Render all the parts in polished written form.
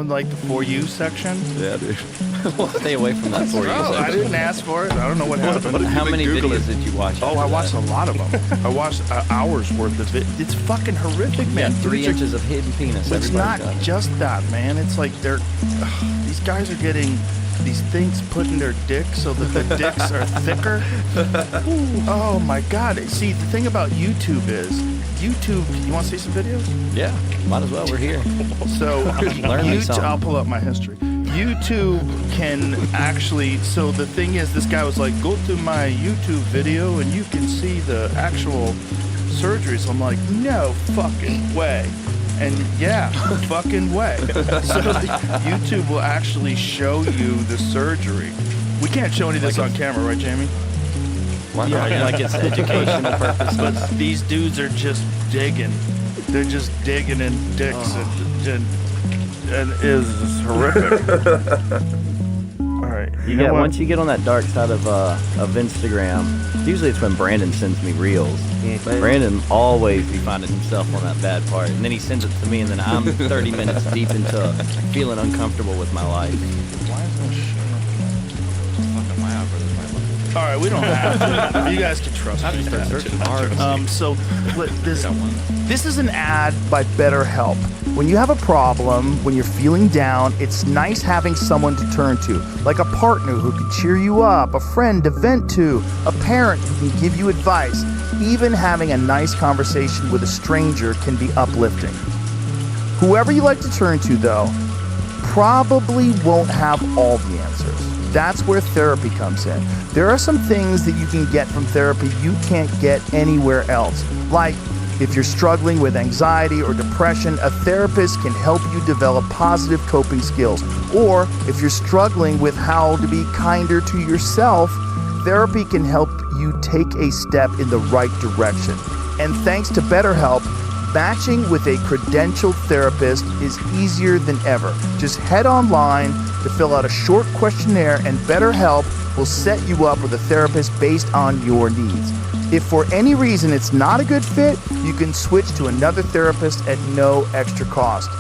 in like the For You section. Yeah, dude. Stay away from that For You Oh, I section. didn't ask for it. I don't know what happened. How many videos did you watch? Oh, I watched a lot of them. I watched hours worth of it. It's fucking horrific, man. Yeah, 3 inches of hidden penis. It's not Everybody's got it. just that, man. It's like these guys are getting these things put in their dicks so that their dicks are thicker. Oh my God. See, the thing about YouTube is, YouTube, you want to see some videos? Yeah, might as well. We're here. So, Learn me something. I'll pull up my history. YouTube can actually, so the thing is, this guy was like, go to my YouTube video and you can see the actual surgery. So I'm like, no fucking way. And yeah, fucking way. So YouTube will actually show you the surgery. We can't show any of this on camera, right, Jamie? Why not? Yeah. Like it's educational purposes. But these dudes are just digging. They're just digging in dicks and it is horrific. All right. You know what? Once you get on that dark side of Instagram, usually it's when Brandon sends me reels. Brandon always be finding himself on that bad part, and then he sends it to me, and then I'm 30 minutes deep into feeling uncomfortable with my life. Why is there shit? Fucking my algorithm. All right, we don't have to. You guys can trust me. So this is an ad by BetterHelp. When you have a problem, when you're feeling down, it's nice having someone to turn to, like a partner who can cheer you up, a friend to vent to, a parent who can give you advice. Even having a nice conversation with a stranger can be uplifting. Whoever you like to turn to, though, probably won't have all the answers. That's where therapy comes in. There are some things that you can get from therapy you can't get anywhere else. Like, if you're struggling with anxiety or depression, a therapist can help you develop positive coping skills. Or if you're struggling with how to be kinder to yourself, therapy can help you take a step in the right direction. And thanks to BetterHelp, matching with a credentialed therapist is easier than ever. Just head online to fill out a short questionnaire, and BetterHelp will set you up with a therapist based on your needs. If for any reason it's not a good fit, you can switch to another therapist at no extra cost.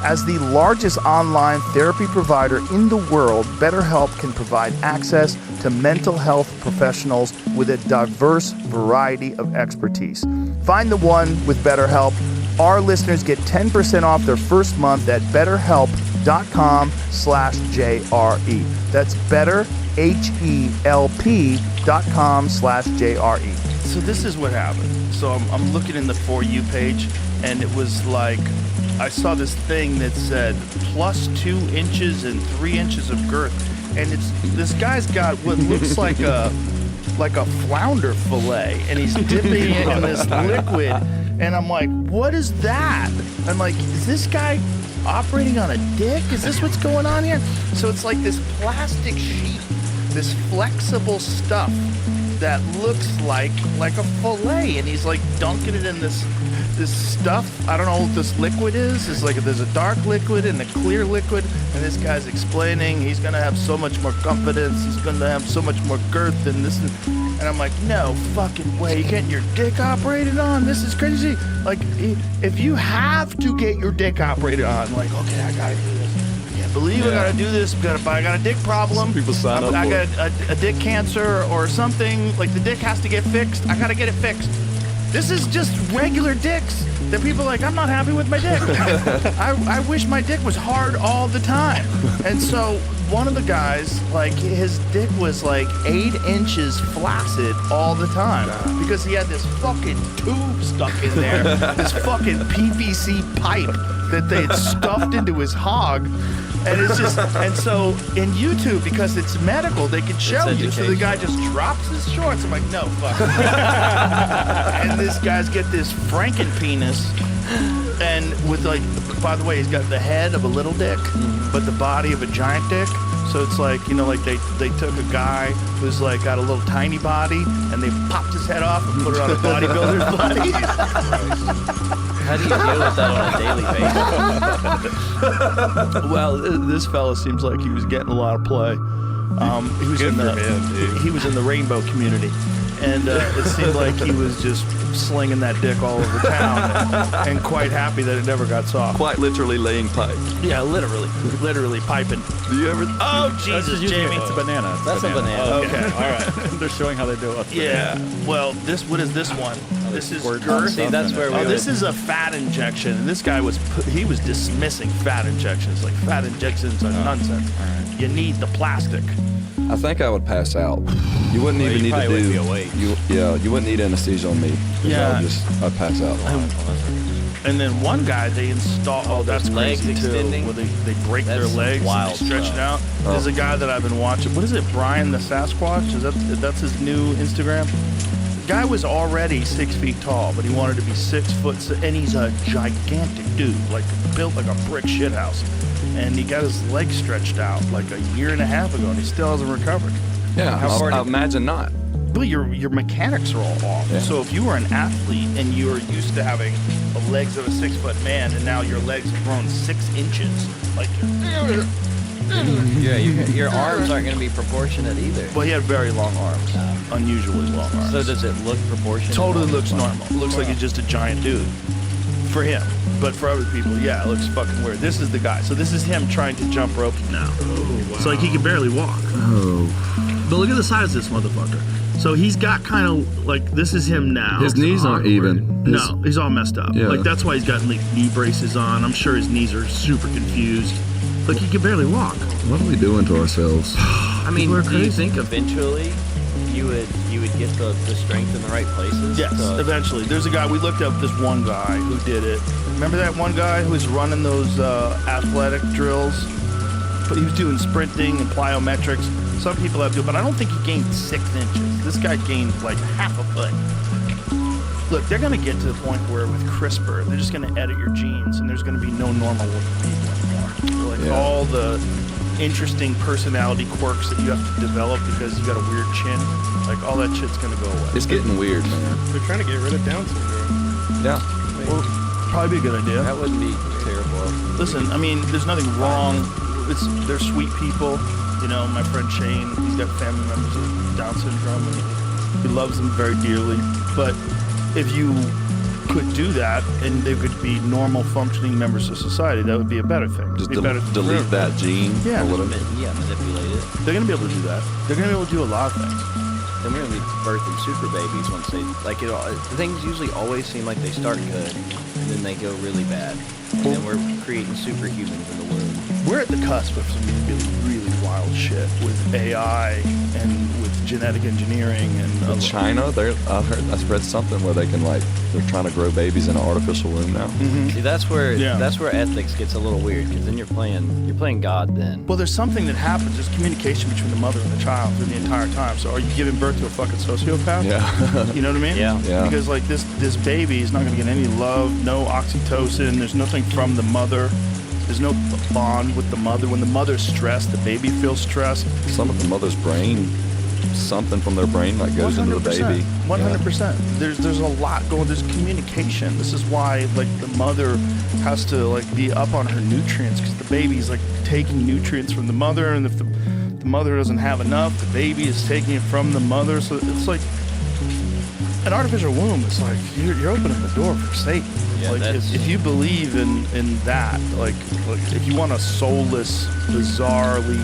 As the largest online therapy provider in the world, BetterHelp can provide access to mental health professionals with a diverse variety of expertise. Find the one with BetterHelp. Our listeners get 10% off their first month at betterhelp.com/JRE. That's betterhelp.com/JRE. So this is what happened. So I'm looking in the For You page, and it was like, I saw this thing that said +2 inches and 3 inches of girth, and this guy's got what looks like a flounder fillet, and he's dipping it in this liquid, and I'm like, what is that? I'm like, is this guy operating on a dick? Is this what's going on here? So it's like this plastic sheet, this flexible stuff that looks like a fillet, and he's like dunking it in this stuff. I don't know what this liquid is. It's like there's a dark liquid and a clear liquid, and this guy's explaining he's gonna have so much more confidence, he's gonna have so much more girth and this, and I'm like, no fucking way, you're getting your dick operated on? This is crazy. Like, if you have to get your dick operated on, like, okay, I gotta do this. I can't believe I gotta do this. I got a dick problem. Some people sign up I for got a dick cancer or something. Like, the dick has to get fixed. I gotta get it fixed. This is just regular dicks that people are like, I'm not happy with my dick. I wish my dick was hard all the time. And so one of the guys, like, his dick was like 8 inches flaccid all the time because he had this fucking tube stuck in there, this fucking PVC pipe that they had stuffed into his hog. And it's just, and so in YouTube, because it's medical, they can show you. So the guy just drops his shorts. I'm like, no, fuck. And this guy's get this Franken penis, and with, like, by the way, he's got the head of a little dick, but the body of a giant dick. So it's like, you know, like they took a guy who's like got a little tiny body, and they popped his head off and put it on a bodybuilder's body. How do you deal with that on a daily basis? Well, this fella seems like he was getting a lot of play. He was in the rainbow community, and it seemed like he was just slinging that dick all over town and quite happy that it never got soft. Quite literally laying pipe. Yeah, literally piping. Do you ever? Oh, Jesus, Jamie. It's a banana. That's a banana. Okay, all right. They're showing how they do it. Yeah. Well, what is this one? This is Squirt girth. See, that's where we This is a fat injection, and this guy was dismissing fat injections. Like, fat injections are nonsense. right. You need the plastic. I think I would pass out. You wouldn't even need to probably do. wouldn't be awake. You wouldn't need anesthesia on me. 'Cause Yeah. I'd pass out. And then one guy they install. Oh, that's legs crazy too. extending? Where they break their That's legs, wild and they stretch it stuff. out. There's a guy that I've been watching. What is it? Brian the Sasquatch? That's his new Instagram? The guy was already 6 feet tall, but he wanted to be 6 foot, and he's a gigantic dude, like built like a brick shithouse. And he got his legs stretched out like a year and a half ago, and he still hasn't recovered. Yeah, hard I it- imagine not. But your mechanics are all off. Yeah. So if you were an athlete and you were used to having the legs of a 6 foot man, and now your legs have grown 6 inches, like Yeah, your arms aren't going to be proportionate either. well, he had very long arms, unusually long arms. So does it look proportionate? Totally looks normal. Looks like he's just a giant dude for him. But for other people, yeah, it looks fucking weird. This is the guy. So this is him trying to jump rope now. So like he can barely walk. Oh. But look at the size of this motherfucker. So he's got kind of like, this is him now. His knees aren't even. No, he's all messed up. Yeah. Like that's why he's got like knee braces on. I'm sure his knees are super confused. Like he can barely walk. What are we doing to ourselves? I mean, People are do you crazy. think eventually you would get the strength in the right places? Yes, to- eventually. There's a guy, we looked up this one guy who did it. Remember that one guy who was running those athletic drills? But he was doing sprinting and plyometrics. Some people have to, but I don't think he gained 6 inches. This guy gained like half a foot. Look, they're going to get to the point where with CRISPR, they're just going to edit your genes and there's going to be no normal looking people anymore. Like all the interesting personality quirks that you have to develop because you got a weird chin, like all that shit's going to go away. It's getting weird, man. They're trying to get rid of Down syndrome. Yeah. Well, probably be a good idea. That wouldn't be terrible. Listen, I mean, there's nothing wrong. They're sweet people. You know, my friend Shane, he's got family members with Down syndrome, and he loves them very dearly. But if you could do that, and they could be normal functioning members of society, that would be a better thing. Just It'd be better for delete everyone. that gene. Yeah. Or whatever. Yeah, manipulate it. They're gonna be able to do that. They're gonna be able to do a lot of things. Then we're gonna be birthing super babies once they like it. Things usually always seem like they start good and then they go really bad, and then we're creating superhumans in the womb. We're at the cusp of some really wild shit with AI and with genetic engineering and In China, I've read something where they're trying to grow babies in an artificial womb now. See, that's where Yeah. ethics gets a little weird because then you're playing God. Then Well, there's something that happens. There's communication between the mother and the child through the entire time. So are you giving birth to a fucking sociopath? Yeah. You know what I mean? Yeah. Yeah. Because like this baby is not going to get any love, no oxytocin. There's nothing from the mother. There's no bond with the mother. When the mother's stressed, the baby feels stressed. Some of the mother's brain, something from their brain that goes into the baby. 100%. There's a lot going. There's communication. This is why like the mother has to like be up on her nutrients because the baby's like taking nutrients from the mother, and if the mother doesn't have enough, the baby is taking it from the mother. So it's like an artificial womb. It's like you're opening the door for Satan. Yeah, like that's- if you believe in that, like if you want a soulless, bizarrely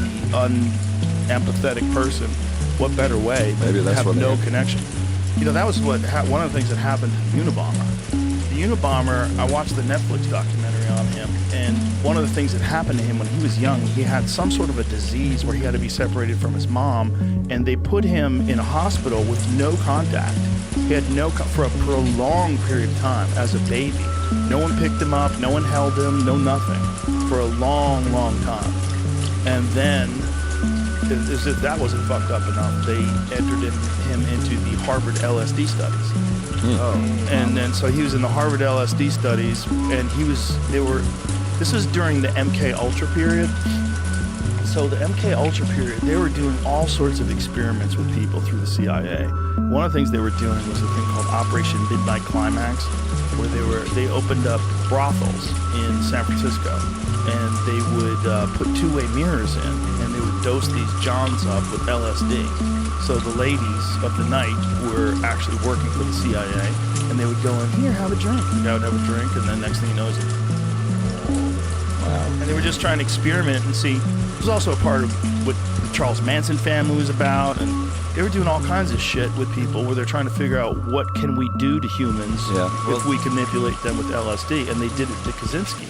unempathetic person, what better way than Maybe to that's have what no they- connection? You know, that was one of the things that happened to the Unabomber. The Unabomber, I watched the Netflix documentary on him, and one of the things that happened to him when he was young, he had some sort of a disease where he had to be separated from his mom, and they put him in a hospital with no contact. He had for a prolonged period of time as a baby. No one picked him up, no one held him, no nothing, for a long, long time. And then, as if that wasn't fucked up enough, they entered him into the Harvard LSD studies. And then so he was in the Harvard LSD studies, and this was during the MK Ultra period. So the MK Ultra period, they were doing all sorts of experiments with people through the CIA. One of the things they were doing was a thing called Operation Midnight Climax, where they opened up brothels in San Francisco, and they would put two-way mirrors in, and they would dose these Johns up with LSD. So the ladies of the night were actually working for the CIA, and they would go in, here, have a drink. The guy would have a drink, and then next thing he knows, wow. And they were just trying to experiment and see. It was also a part of what the Charles Manson family was about, and they were doing all kinds of shit with people where they're trying to figure out what can we do to humans if we can manipulate them with LSD, and they did it to Kaczynski,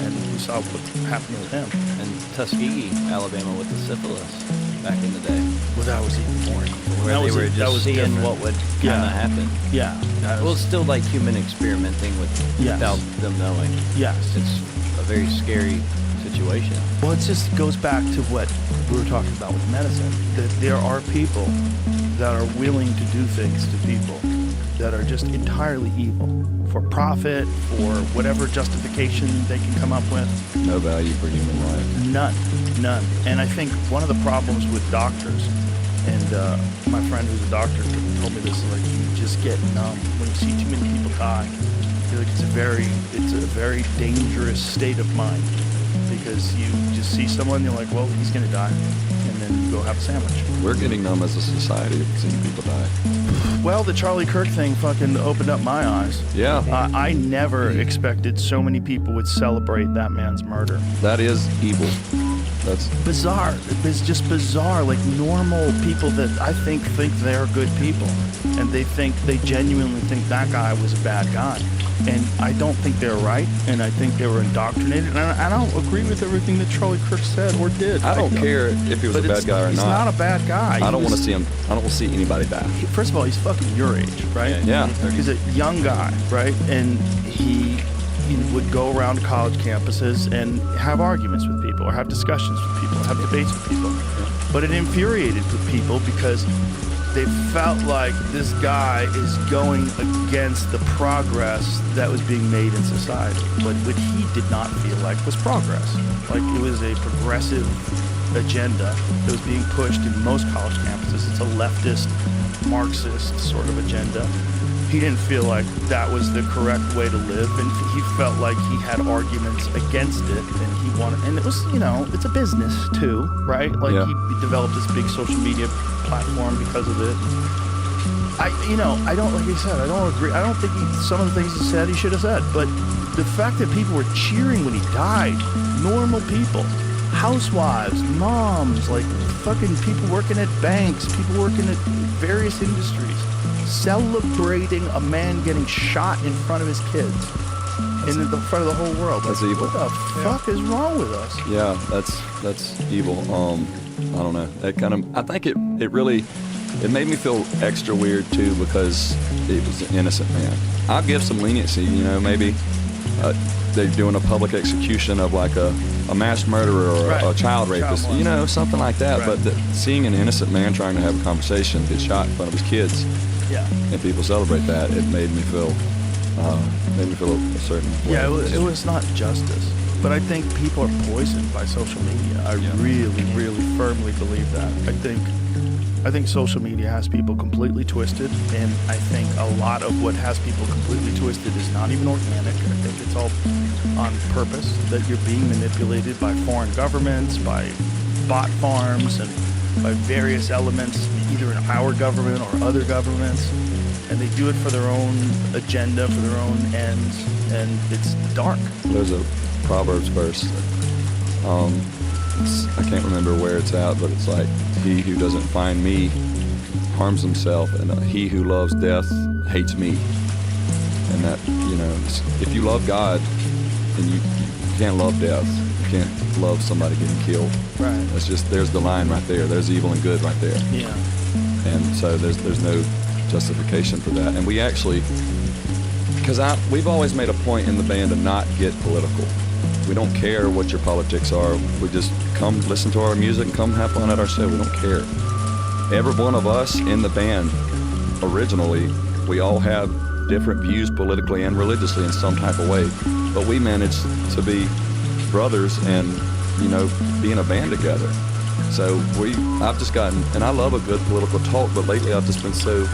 and we saw what happened with him. And Tuskegee, Alabama, with the syphilis back in the day. Well, that was even more evil. Where they were just seeing different. what would kind of happen. Yeah. Well, it's still like human experimenting without them knowing. Yes. It's a very scary situation. Well, it just goes back to what we were talking about with medicine, that there are people that are willing to do things to people that are just entirely evil, for profit, for whatever justification they can come up with. No value for human life. None. And I think one of the problems with doctors, and my friend who's a doctor told me this, is like you just get numb when you see too many people die. I feel like it's a very dangerous state of mind, because you just see someone, you're like, well, he's gonna die, and then you go have a sandwich. We're getting numb as a society of seeing people die. Well, the Charlie Kirk thing fucking opened up my eyes. Yeah. I never expected so many people would celebrate that man's murder. That is evil. That's Bizarre. It's just bizarre. Like normal people that I think they're good people, and they genuinely think that guy was a bad guy. And I don't think they're right, and I think they were indoctrinated. And I don't agree with everything that Charlie Kirk said or did. I don't care if he was a bad guy or he's not. He's not a bad guy. I don't want to see him. I don't want to see anybody die. First of all, he's fucking your age, right? Yeah. He's a young guy, right? And he would go around college campuses and have arguments with people, or have discussions with people, or have debates with people. But it infuriated people because they felt like this guy is going against the progress that was being made in society. But what he did not feel like was progress. Like it was a progressive agenda that was being pushed in most college campuses. It's a leftist, Marxist sort of agenda. He didn't feel like that was the correct way to live, and he felt like he had arguments against it, and he wanted, and it was, it's a business too, right? Like he developed this big social media platform because of it. I don't, like I said, I don't agree. I don't think some of the things he said he should have said, but the fact that people were cheering when he died, normal people, housewives, moms, like fucking people working at banks, people working at various industries, celebrating a man getting shot in front of his kids, in the front of the whole world. That's evil. What the fuck is wrong with us? Yeah, that's evil. I don't know. That kind of. I think it really. It made me feel extra weird too, because it was an innocent man. I'll give some leniency. Maybe they're doing a public execution of like a mass murderer or a child rapist. Something like that. Right. But seeing an innocent man trying to have a conversation get shot in front of his kids. Yeah. And people celebrate that. It made me feel a certain way. Yeah, it was not justice. But I think people are poisoned by social media. I really, really firmly believe that. I think social media has people completely twisted, and I think a lot of what has people completely twisted is not even organic. I think it's all on purpose, that you're being manipulated by foreign governments, by bot farms, and by various elements, either in our government or other governments, and they do it for their own agenda, for their own ends, and it's dark. There's a Proverbs verse. I can't remember where it's at, but it's like, he who doesn't find me harms himself, and he who loves death hates me. And that, if you love God, then you can't love death. You can't love somebody getting killed. Right. It's just, there's the line right there. There's evil and good right there. Yeah. And so there's no justification for that. And we actually, because we've always made a point in the band to not get political. We don't care what your politics are. We just come listen to our music and come have fun at our show. We don't care. Every one of us in the band, originally, we all have different views politically and religiously in some type of way. But we managed to be brothers and you know, be in a band together. So I've just gotten, and I love a good political talk, but lately I've just been so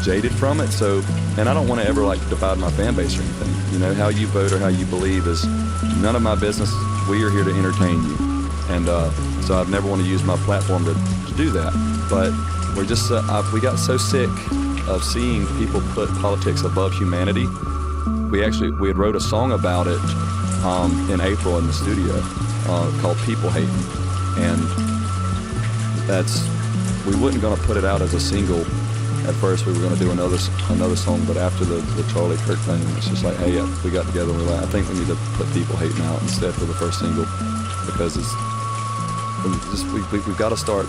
jaded from it. So, and I don't want to ever like divide my fan base or anything. You know, how you vote or how you believe is none of my business. We are here to entertain you. And so I've never want to use my platform to do that. But we're just, we got so sick of seeing people put politics above humanity. We had wrote a song about it in April in the studio called People Hating. And we wasn't going to put it out as a single. At first we were going to do another song, but after the Charlie Kirk thing, it's just like, hey, we got together and we're like, I think we need to put People Hating out instead for the first single, because we've got to start